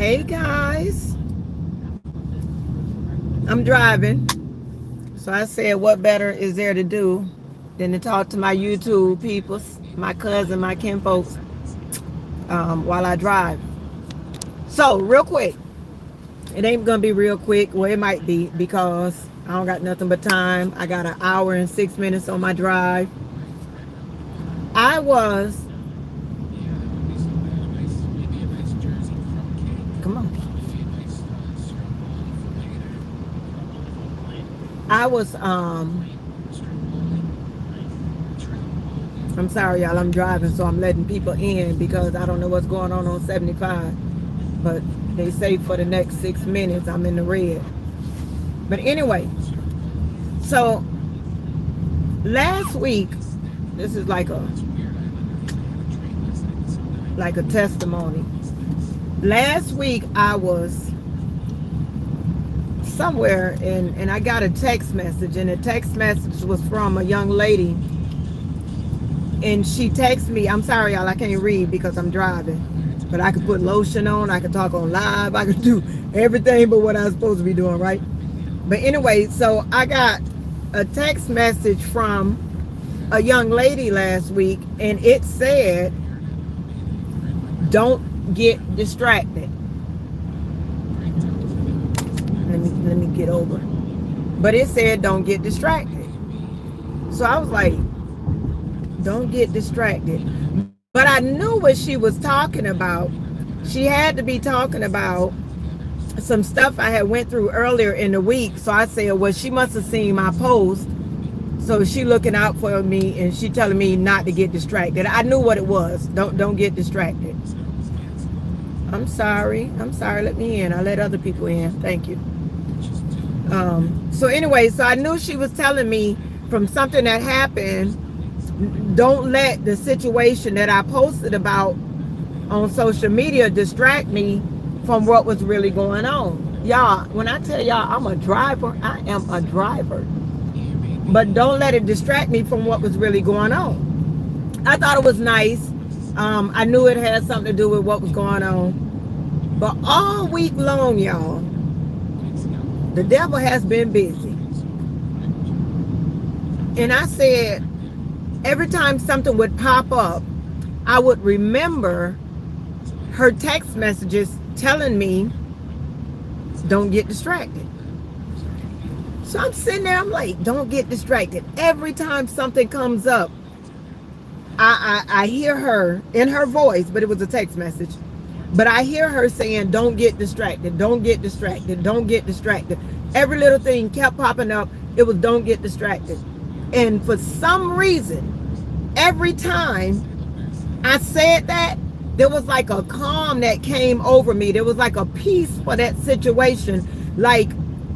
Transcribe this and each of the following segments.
Hey guys, I'm driving, so I said, what better is there to do than to talk to my YouTube peoples, my cousin, my kin folks, while I drive. So, real quick, it ain't gonna be real quick. Well, it might be because I don't got nothing but time. I got an hour and 6 minutes on my drive. I was, come on, I was, I'm sorry, y'all. I'm driving, so I'm letting people in because I don't know what's going on 75. But they say for the next 6 minutes, I'm in the red. But anyway, so last week, this is like a testimony. Last week, I was somewhere and I got a text message, and the text message was from a young lady. And she texted me, I'm sorry, y'all, I can't read because I'm driving. But I could put lotion on, I could talk on live, I could do everything but what I was supposed to be doing, right? But anyway, so I got a text message from a young lady last week, and it said, don't get distracted. Let me get over. But it said, don't get distracted. So I was like, don't get distracted. But I knew what she was talking about. She had to be talking about some stuff I had went through earlier in the week. So I said, well, she must have seen my post. So she looking out for me, and she telling me not to get distracted. I knew what it was. Don't get distracted. I'm sorry. Let me in. I let other people in. Thank you. So anyway, so I knew she was telling me from something that happened. Don't let the situation that I posted about on social media distract me from what was really going on. Y'all, when I tell y'all I'm a driver, I am a driver. But don't let it distract me from what was really going on. I thought it was nice. I knew it had something to do with what was going on. But all week long, y'all, the devil has been busy. And I said, every time something would pop up, I would remember her text messages telling me, don't get distracted. So I'm sitting there, I'm like, don't get distracted. Every time something comes up, I hear her in her voice, but it was a text message. But I hear her saying, don't get distracted, don't get distracted, don't get distracted. Every little thing kept popping up. It was don't get distracted. And for some reason, every time I said that, there was like a calm that came over me. There was like a peace for that situation. Like,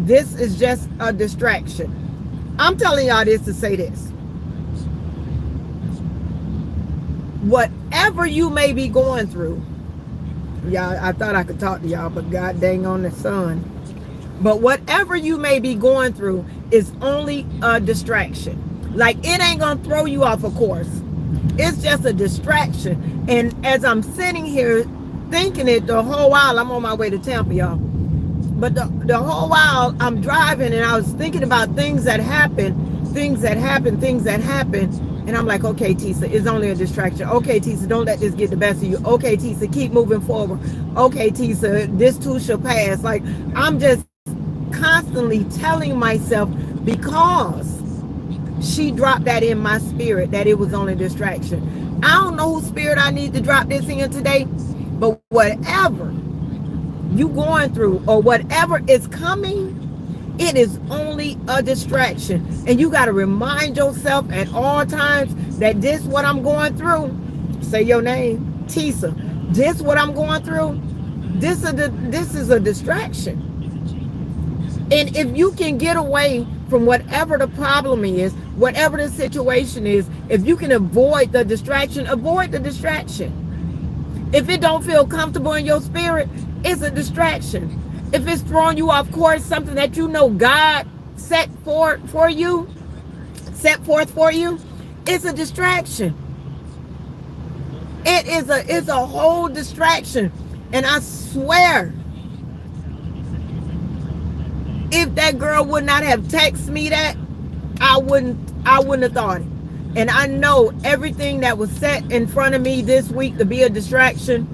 this is just a distraction. I'm telling y'all this to say this. Whatever you may be going through, y'all, I thought I could talk to y'all, but God dang on the sun. But whatever you may be going through is only a distraction. Like, it ain't gonna throw you off a course. It's just a distraction. And as I'm sitting here thinking it the whole while, I'm on my way to Tampa, y'all. But the whole while I'm driving, and I was thinking about things that happened. And I'm like, okay, Tisa, it's only a distraction. Okay, Tisa, don't let this get the best of you. Okay, Tisa, keep moving forward. Okay, Tisa, this too shall pass. Like, I'm just constantly telling myself, because she dropped that in my spirit, that it was only a distraction. I don't know whose spirit I need to drop this in today, but whatever you going through or whatever is coming, it is only a distraction. And you got to remind yourself at all times that this what I'm going through. Say your name, Tisa. This what I'm going through. This is a distraction. And if you can get away from whatever the problem is, whatever the situation is, if you can avoid the distraction, avoid the distraction. If it don't feel comfortable in your spirit, it's a distraction. If it's throwing you off course, something that you know God set forth for you, it's a distraction. It's a whole distraction. And I swear, if that girl would not have texted me that, I wouldn't have thought it. And I know everything that was set in front of me this week to be a distraction.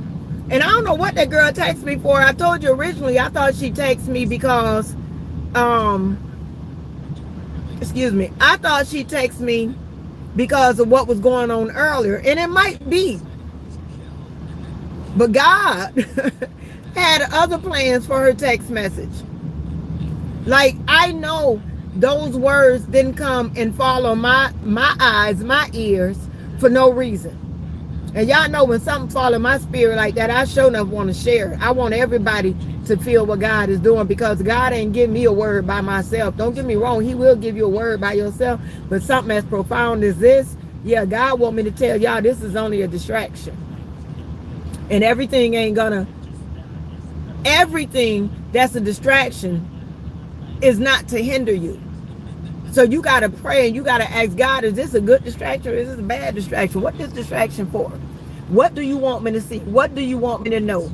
And I don't know what that girl texted me for. I told you originally I thought she texted me because um excuse me. I thought she texted me because of what was going on earlier. And it might be. But God had other plans for her text message. Like, I know those words didn't come and fall on my eyes, my ears for no reason. And y'all know when something fall in my spirit like that, I sure enough want to share it. I want everybody to feel what God is doing, because God ain't give me a word by myself. Don't get me wrong, he will give you a word by yourself, but something as profound as this, yeah, God want me to tell y'all this is only a distraction. And everything that's a distraction is not to hinder you. So you got to pray and you got to ask God, is this a good distraction or is this a bad distraction? What is distraction for? What do you want me to see? What do you want me to know?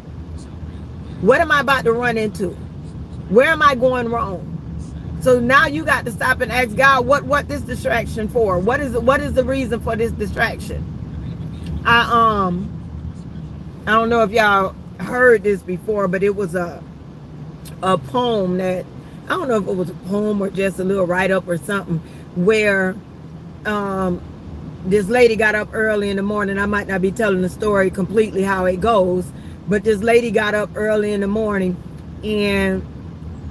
What am I about to run into? Where am I going wrong? So now you got to stop and ask God, what this distraction for? What is the reason for this distraction? I don't know if y'all heard this before, but it was a poem that, I don't know if it was a poem or just a little write-up or something, where this lady got up early in the morning. I might not be telling the story completely how it goes, but this lady got up early in the morning and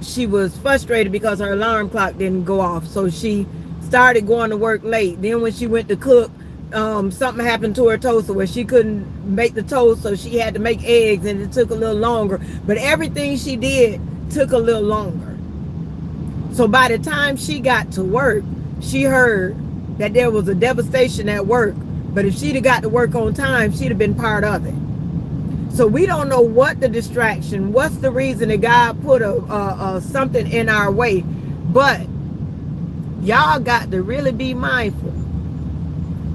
she was frustrated because her alarm clock didn't go off. So she started going to work late. Then when she went to cook, something happened to her toaster where she couldn't make the toast, so she had to make eggs, and it took a little longer. But everything she did took a little longer. So by the time she got to work, she heard that there was a devastation at work. But if she'd have got to work on time, she'd have been part of it. So we don't know what the distraction, what's the reason that God put a something in our way. But y'all got to really be mindful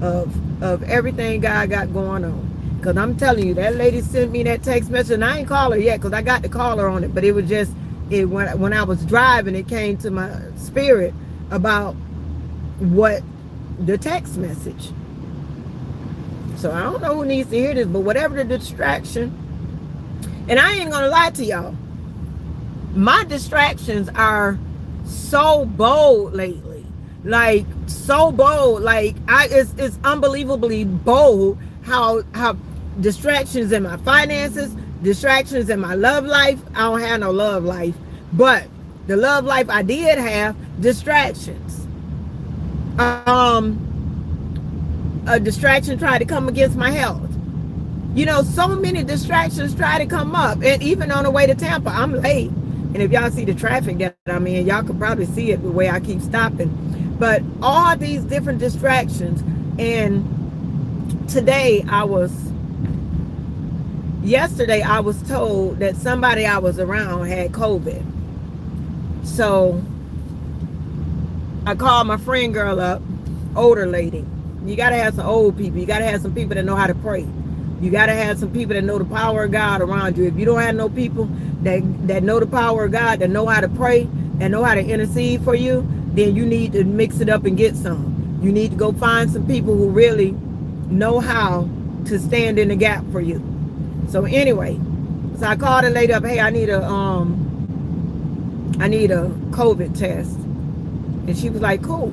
of everything God got going on. Because I'm telling you, that lady sent me that text message, and I ain't call her yet because I got to call her on it. But it was just, when I was driving, it came to my spirit about what the text message. So I don't know who needs to hear this, but whatever the distraction, and I ain't gonna lie to y'all, my distractions are so bold lately, like so bold, like it's unbelievably bold how distractions in my finances, distractions in my love life. I don't have no love life, but the love life I did have, distractions. A distraction tried to come against my health. You know, so many distractions try to come up. And even on the way to Tampa, I'm late. And if y'all see the traffic that I'm in, y'all could probably see it the way I keep stopping. But all these different distractions. And yesterday I was told that somebody I was around had COVID. So I called my friend girl up, older lady. You got to have some old people. You got to have some people that know how to pray. You got to have some people that know the power of God around you. If you don't have no people that know the power of God, that know how to pray, and know how to intercede for you, then you need to mix it up and get some. You need to go find some people who really know how to stand in the gap for you. So anyway, so I called a lady up, hey, I need a COVID test. And she was like, cool,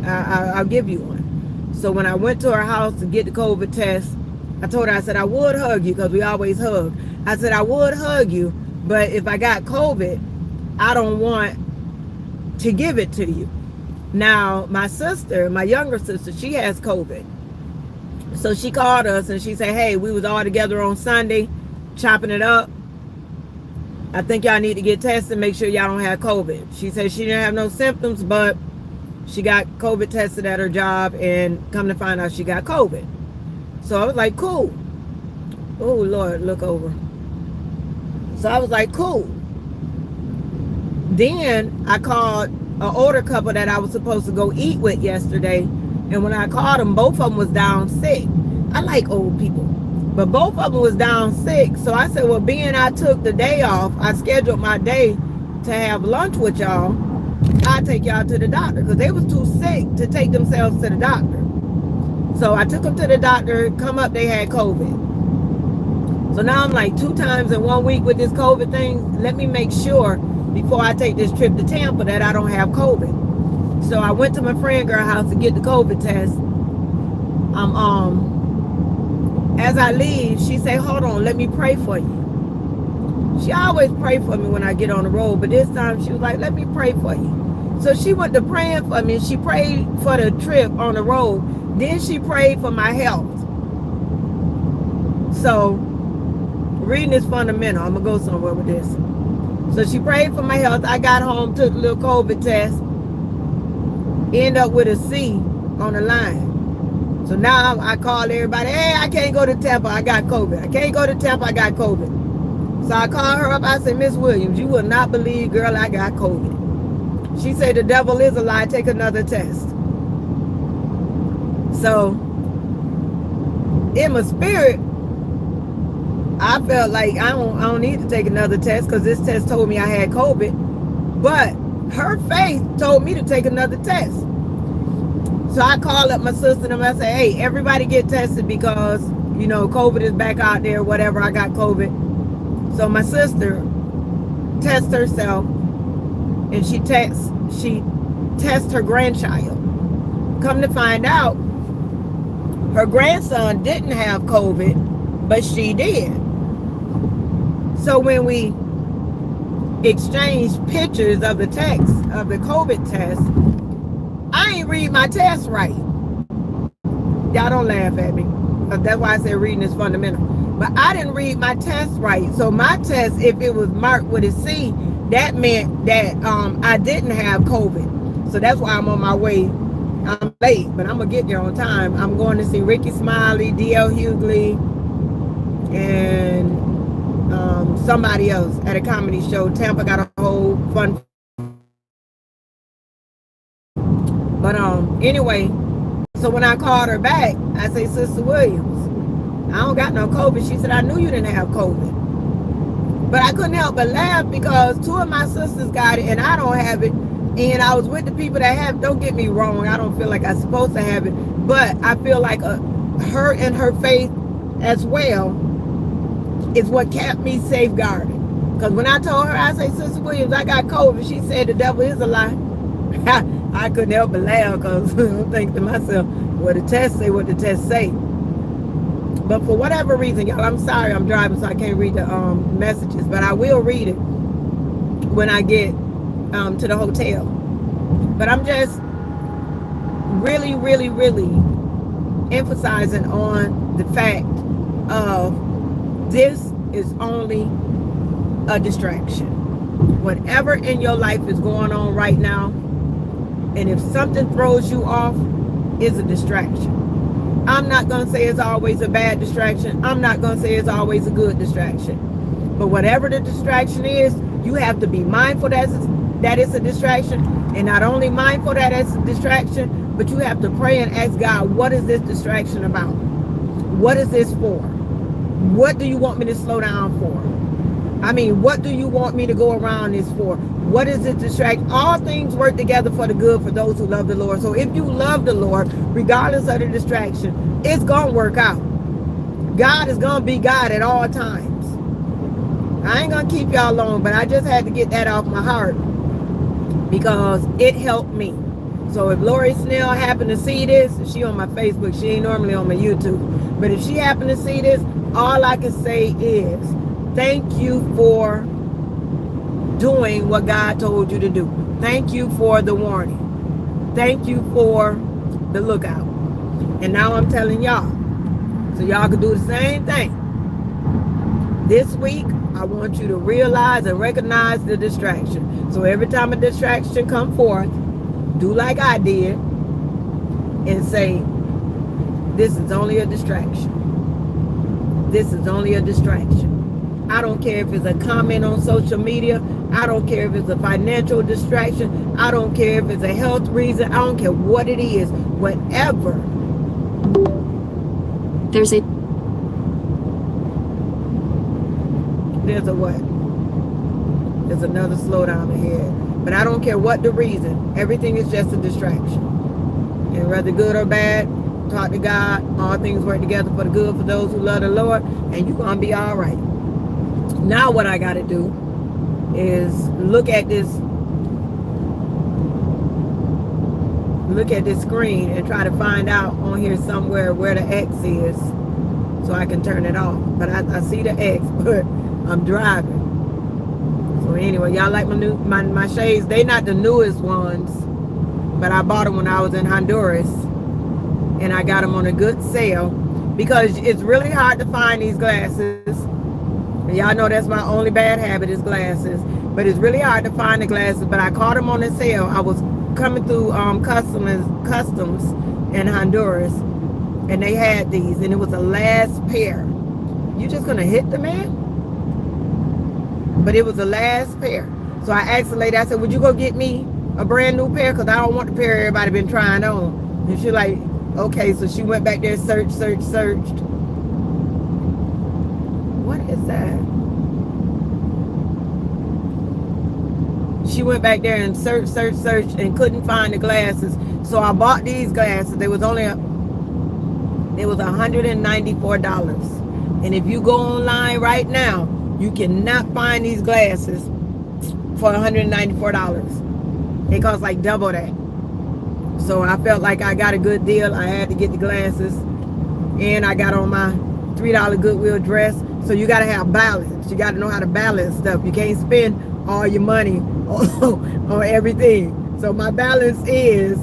I'll give you one. So when I went to her house to get the COVID test, I told her, I said, I would hug you because we always hug. I said, I would hug you, but if I got COVID, I don't want to give it to you. Now, my sister, my younger sister, she has COVID. So she called us and she said, hey, we was all together on Sunday, chopping it up. I think y'all need to get tested, make sure y'all don't have COVID. She said she didn't have no symptoms, but she got COVID tested at her job, and come to find out she got COVID. So I was like, cool. Oh, Lord, look over. So I was like, cool. Then I called an older couple that I was supposed to go eat with yesterday. And when I called them, both of them was down sick. I like old people. But both of them was down sick. So I said, well, being I took the day off, I scheduled my day to have lunch with y'all. I'll take y'all to the doctor because they was too sick to take themselves to the doctor. So I took them to the doctor. Come up, they had COVID. So now I'm like 2 times in 1 week with this COVID thing. Let me make sure before I take this trip to Tampa that I don't have COVID. So I went to my friend girl house to get the COVID test. As I leave, she said, hold on, let me pray for you. She always pray for me when I get on the road, but this time she was like, let me pray for you. So she went to praying for me. She prayed for the trip on the road. Then she prayed for my health. So reading is fundamental. I'm going to go somewhere with this. So she prayed for my health. I got home, took a little COVID test, end up with a C on the line. So now I call everybody, hey, I can't go to Tampa, I got COVID. I can't go to Tampa, I got COVID. So I called her up, I said, Miss Williams, you will not believe, girl, I got COVID. She said, the devil is a lie, take another test. So in my spirit, I felt like I don't need to take another test because this test told me I had COVID. But her faith told me to take another test. So I called up my sister and I said, hey, everybody get tested because, you know, COVID is back out there, whatever, I got COVID. So my sister tests herself and she tests her grandchild. Come to find out, her grandson didn't have COVID, but she did. So when we exchanged pictures of the text of the COVID test, I ain't read my test right. Y'all don't laugh at me. That's why I said reading is fundamental. But I didn't read my test right. So my test, if it was marked with a C, that meant that I didn't have COVID. So that's why I'm on my way. I'm late, but I'm going to get there on time. I'm going to see Ricky Smiley, D.L. Hughley, and somebody else at a comedy show. Tampa got a whole fun. But anyway, so when I called her back, I say, Sister Williams, I don't got no COVID. She said, I knew you didn't have COVID. But I couldn't help but laugh because 2 of my sisters got it and I don't have it. And I was with the people that have, don't get me wrong, I don't feel like I'm supposed to have it. But I feel like her and her faith as well is what kept me safeguarded. Because when I told her, I say, Sister Williams, I got COVID. She said, the devil is a lie. I couldn't help but laugh because I'm thinking to myself, well, the test say what the test say. But for whatever reason, y'all, I'm sorry I'm driving so I can't read the messages, but I will read it when I get to the hotel. But I'm just really, really, really emphasizing on the fact of this is only a distraction. Whatever in your life is going on right now, and if something throws you off, it's a distraction. I'm not going to say it's always a bad distraction. I'm not going to say it's always a good distraction. But whatever the distraction is, you have to be mindful that it's a distraction. And not only mindful that it's a distraction, but you have to pray and ask God, what is this distraction about? What is this for? What do you want me to slow down for? I mean, what do you want me to go around this for? What is it distract? All things work together for the good for those who love the Lord. So if you love the Lord, regardless of the distraction, it's going to work out. God is going to be God at all times. I ain't going to keep y'all long, but I just had to get that off my heart because it helped me. So if Lori Snell happened to see this, she on my Facebook, she ain't normally on my YouTube, but if she happened to see this, all I can say is, thank you for doing what God told you to do. Thank you for the warning. Thank you for the lookout. And now I'm telling y'all, so y'all can do the same thing. This week, I want you to realize and recognize the distraction. So every time a distraction come forth, do like I did and say, this is only a distraction. This is only a distraction. I don't care if it's a comment on social media. I don't care if it's a financial distraction. I don't care if it's a health reason. I don't care what it is. Whatever. There's a there's a what? There's another slowdown ahead. But I don't care what the reason. Everything is just a distraction. And whether good or bad, talk to God. All things work together for the good for those who love the Lord. And you're going to be all right. Now what I got to do is look at this screen and try to find out on here somewhere where the X is so I can turn it off. But I see the X, but I'm driving. So anyway, y'all like my shades? They not the newest ones, but I bought them when I was in Honduras, and I got them on a good sale because it's really hard to find these glasses. And y'all know that's my only bad habit is glasses, but it's really hard to find the glasses. But I caught them on a sale. I was coming through customs in Honduras, and they had these, and it was the last pair. You just gonna hit the man? But it was the last pair. So I asked the lady, I said, would you go get me a brand new pair? Because I don't want the pair everybody been trying on. And she like, okay. So she went back there, searched. What is that? She went back there and searched and couldn't find the glasses. So I bought these glasses. They was $194. And if you go online right now, you cannot find these glasses for $194. They cost like double that. So I felt like I got a good deal. I had to get the glasses. And I got on my $3 Goodwill dress. So you got to have balance. You got to know how to balance stuff. You can't spend all your money on everything. So my balance is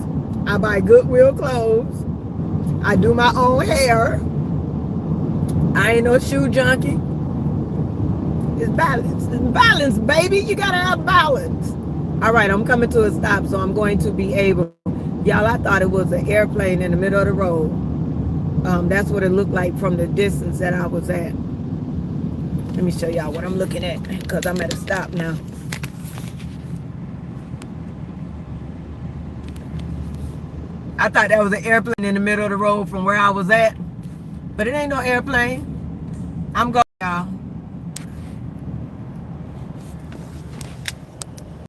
I buy Goodwill clothes. I do my own hair. I ain't no shoe junkie. It's balance. It's balance, baby. You gotta have balance. All right, I'm coming to a stop, so I'm going to be able. Y'all, I thought it was an airplane in the middle of the road. That's what it looked like from the distance that I was at. Let me show y'all what I'm looking at, because I'm at a stop now. I thought that was an airplane in the middle of the road from where I was at, but it ain't no airplane. I'm going